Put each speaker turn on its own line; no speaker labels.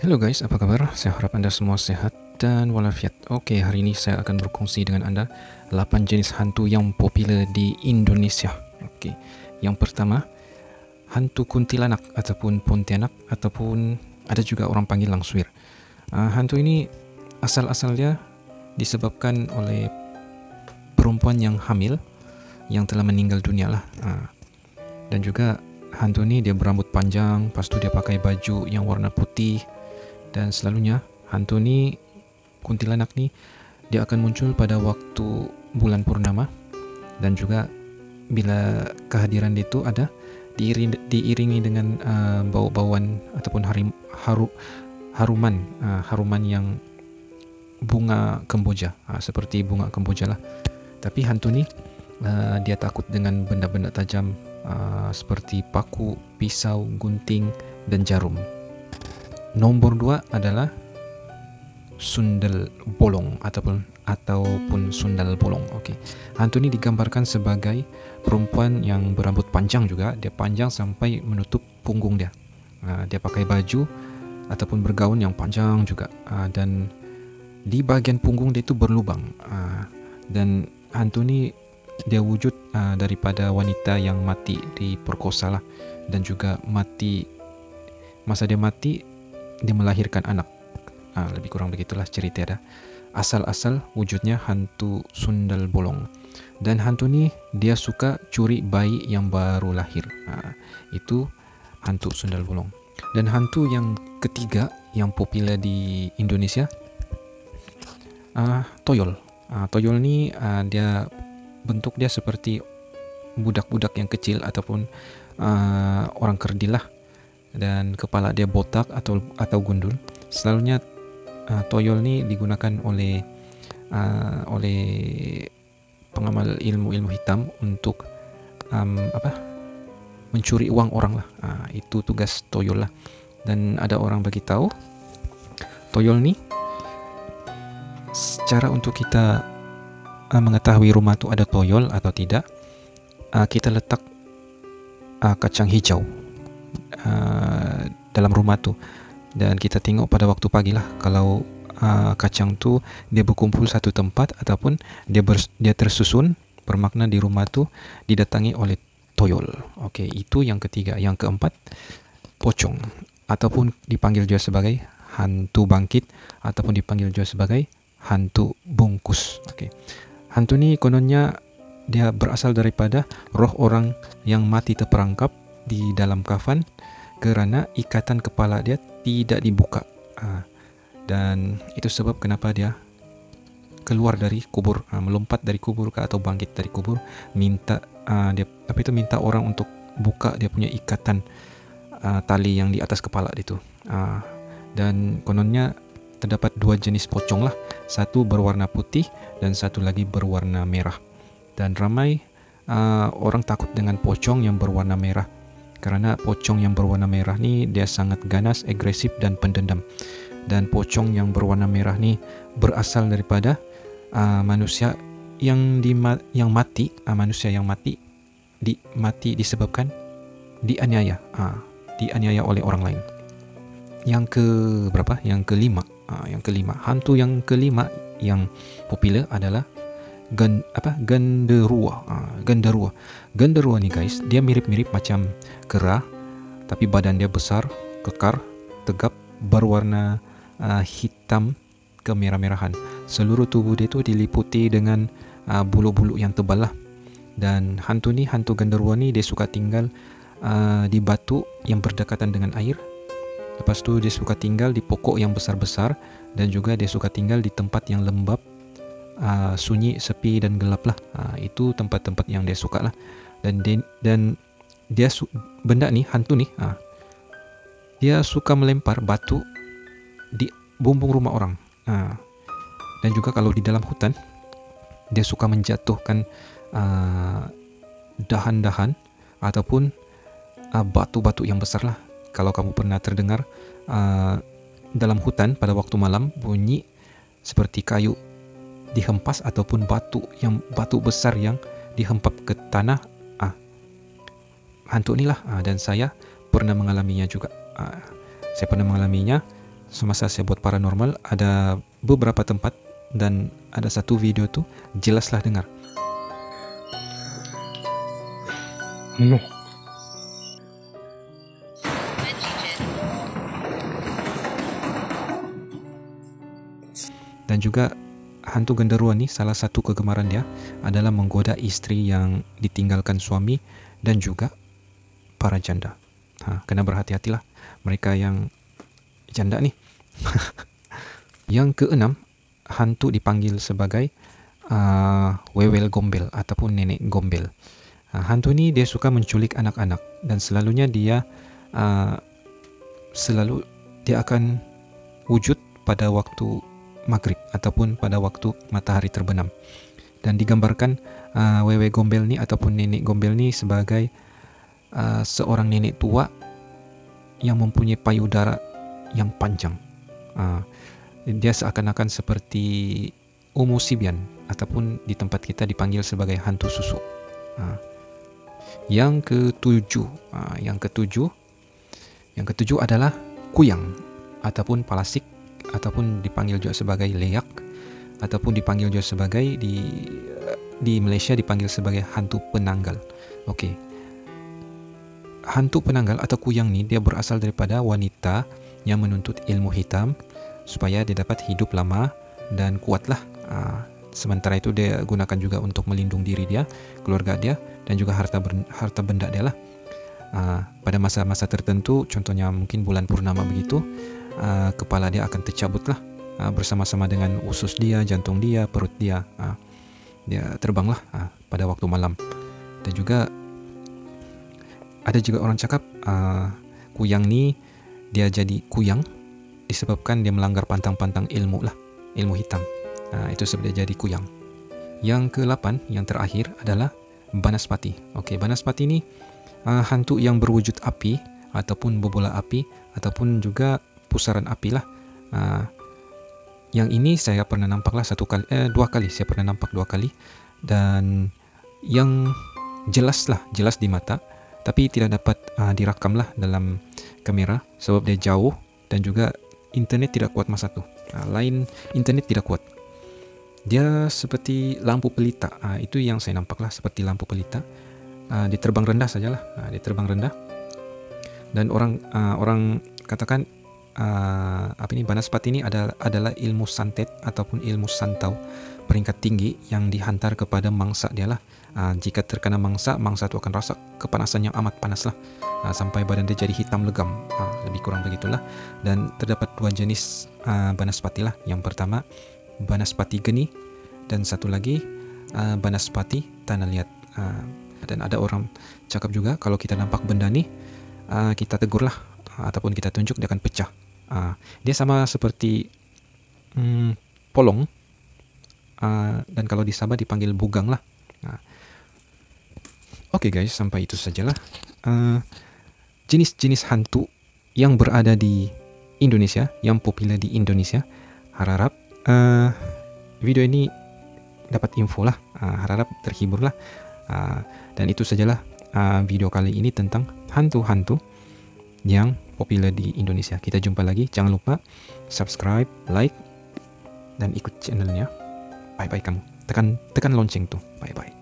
Hello guys, apa kabar? Saya harap Anda semua sehat dan walafiat. Oke, hari ini saya akan berkongsi dengan Anda 8 jenis hantu yang popular di Indonesia. Oke, yang pertama, hantu kuntilanak ataupun pontianak ataupun ada juga orang panggil langswir. Hantu ini asal-asalnya disebabkan oleh perempuan yang hamil yang telah meninggal dunia lah. Dan juga hantu ini dia berambut panjang, lepas tu dia pakai baju yang warna putih. Dan selalunya hantu ni, kuntilanak ni, dia akan muncul pada waktu bulan purnama. Dan juga bila kehadiran dia itu ada diiringi dengan bau-bauan ataupun haruman yang bunga kemboja, seperti bunga kemboja lah. Tapi hantu ni dia takut dengan benda-benda tajam seperti paku, pisau, gunting dan jarum. Nombor 2 adalah sundel bolong ataupun sundal bolong. Okey. Hantu ni digambarkan sebagai perempuan yang berambut panjang juga, dia panjang sampai menutup punggung dia. Dia pakai baju ataupun bergaun yang panjang juga, dan di bahagian punggung dia itu berlubang. Dan hantu ni dia wujud daripada wanita yang mati diperkosa lah, dan juga masa dia mati dia melahirkan anak. Lebih kurang begitulah cerita dia. Asal-asal wujudnya hantu sundal bolong. Dan hantu ni dia suka curi bayi yang baru lahir. Itu hantu sundal bolong. Dan hantu yang ketiga yang popular di Indonesia, toyol. Toyol ni dia bentuk dia seperti budak-budak yang kecil ataupun orang kerdil lah, dan kepala dia botak atau gundul. Selalunya toyol ni digunakan oleh pengamal ilmu hitam untuk mencuri uang orang lah. Itu tugas toyol lah. Dan ada orang bagi tahu toyol ni, cara untuk kita mengetahui rumah tu ada toyol atau tidak, kita letak kacang hijau dalam rumah tu, dan kita tengok pada waktu pagi lah. Kalau kacang tu dia berkumpul satu tempat ataupun dia tersusun, bermakna di rumah tu didatangi oleh toyol. Okey, itu yang ketiga. Yang keempat, pocong ataupun dipanggil juga sebagai hantu bangkit ataupun dipanggil juga sebagai hantu bungkus. Okey. Hantu ni kononnya dia berasal daripada roh orang yang mati terperangkap di dalam kafan kerana ikatan kepala dia tidak dibuka. Dan itu sebab kenapa dia keluar dari kubur, melompat dari kubur atau bangkit dari kubur, minta orang untuk buka dia punya ikatan tali yang di atas kepala dia itu. Dan kononnya terdapat dua jenis pocong lah, satu berwarna putih dan satu lagi berwarna merah. Dan ramai orang takut dengan pocong yang berwarna merah, kerana pocong yang berwarna merah ni dia sangat ganas, agresif dan pendendam. Dan pocong yang berwarna merah ni berasal daripada manusia yang mati, mati disebabkan dianiaya oleh orang lain. Yang ke berapa? Yang kelima. Hantu yang kelima yang popular adalah genderuwo. Genderuwo ni guys, dia mirip-mirip macam kera, tapi badan dia besar, kekar, tegap, berwarna hitam kemerah-merahan. Seluruh tubuh dia tu diliputi dengan bulu-bulu yang tebal lah. Dan hantu genderuwo ni dia suka tinggal di batu yang berdekatan dengan air. Lepas tu dia suka tinggal di pokok yang besar-besar, dan juga dia suka tinggal di tempat yang lembab, sunyi, sepi dan gelap lah. Itu tempat-tempat yang dia suka lah. Dan dia benda ni, hantu ni, dia suka melempar batu di bumbung rumah orang. Dan juga kalau di dalam hutan, dia suka menjatuhkan dahan-dahan ataupun batu-batu yang besar lah. Kalau kamu pernah terdengar dalam hutan pada waktu malam bunyi seperti kayu dihempas ataupun batu besar yang dihempap ke tanah, hantu inilah. Dan saya pernah mengalaminya juga. Saya pernah mengalaminya semasa saya buat paranormal, ada beberapa tempat dan ada satu video tuh jelaslah dengar. Dan juga hantu genderuwo nih, salah satu kegemaran dia adalah menggoda istri yang ditinggalkan suami dan juga para janda. Kena berhati-hatilah mereka yang janda nih. Yang keenam, hantu dipanggil sebagai wewel gombel ataupun nenek gombel. Hantu ini dia suka menculik anak-anak dan selalunya dia akan wujud pada waktu maghrib ataupun pada waktu matahari terbenam. Dan digambarkan wewe gombel ni ataupun nenek gombel ni sebagai seorang nenek tua yang mempunyai payudara yang panjang. Dia seakan-akan seperti Umu Sibian ataupun di tempat kita dipanggil sebagai hantu susu. Yang ketujuh adalah kuyang ataupun palasik, ataupun dipanggil juga sebagai leyak, ataupun dipanggil juga sebagai di Malaysia dipanggil sebagai hantu penanggal. Okey. Hantu penanggal atau kuyang ni dia berasal daripada wanita yang menuntut ilmu hitam supaya dia dapat hidup lama dan kuatlah. Sementara itu dia gunakan juga untuk melindungi diri dia, keluarga dia dan juga harta benda dia lah. Pada masa-masa tertentu, contohnya mungkin bulan purnama begitu, kepala dia akan tercabutlah bersama-sama dengan usus dia, jantung dia, perut dia. Dia terbanglah pada waktu malam. Dan juga ada juga orang cakap kuyang ni dia jadi kuyang disebabkan dia melanggar pantang-pantang ilmu lah, ilmu hitam. Itu sebab dia jadi kuyang. Yang ke-8, yang terakhir adalah Banaspati. Okey, Banaspati ni hantu yang berwujud api ataupun bola api ataupun juga pusaran api lah. Yang ini saya pernah nampaklah dua kali. Saya pernah nampak 2 kali dan yang jelas di mata, tapi tidak dapat direkam lah dalam kamera sebab dia jauh dan juga internet tidak kuat masa tu. Internet tidak kuat. Dia seperti lampu pelita. Itu yang saya nampak lah, seperti lampu pelita. Dia terbang rendah sajalah. Dia terbang rendah. Dan orang katakan Banaspati ini adalah ilmu santet ataupun ilmu santau peringkat tinggi yang dihantar kepada mangsa dia lah. Jika terkena mangsa itu akan rasa kepanasan yang amat panas lah, sampai badan dia jadi hitam legam, lebih kurang begitulah. Dan terdapat 2 jenis Banaspati lah. Yang pertama Banaspati geni dan satu lagi Banaspati tanah liat. Dan ada orang cakap juga kalau kita nampak benda ni, kita tegurlah ataupun kita tunjuk, dia akan pecah. Dia sama seperti polong, dan kalau di Sabah dipanggil bugang lah. Okey guys, sampai itu sajalah jenis-jenis hantu yang berada di Indonesia, yang popular di Indonesia. Harap video ini dapat info lah, harap terhibur lah. Dan itu sajalah video kali ini tentang hantu-hantu yang populer di Indonesia. Kita jumpa lagi. Jangan lupa subscribe, like dan ikut channelnya. Bye bye kamu. Tekan lonceng tuh. Bye bye.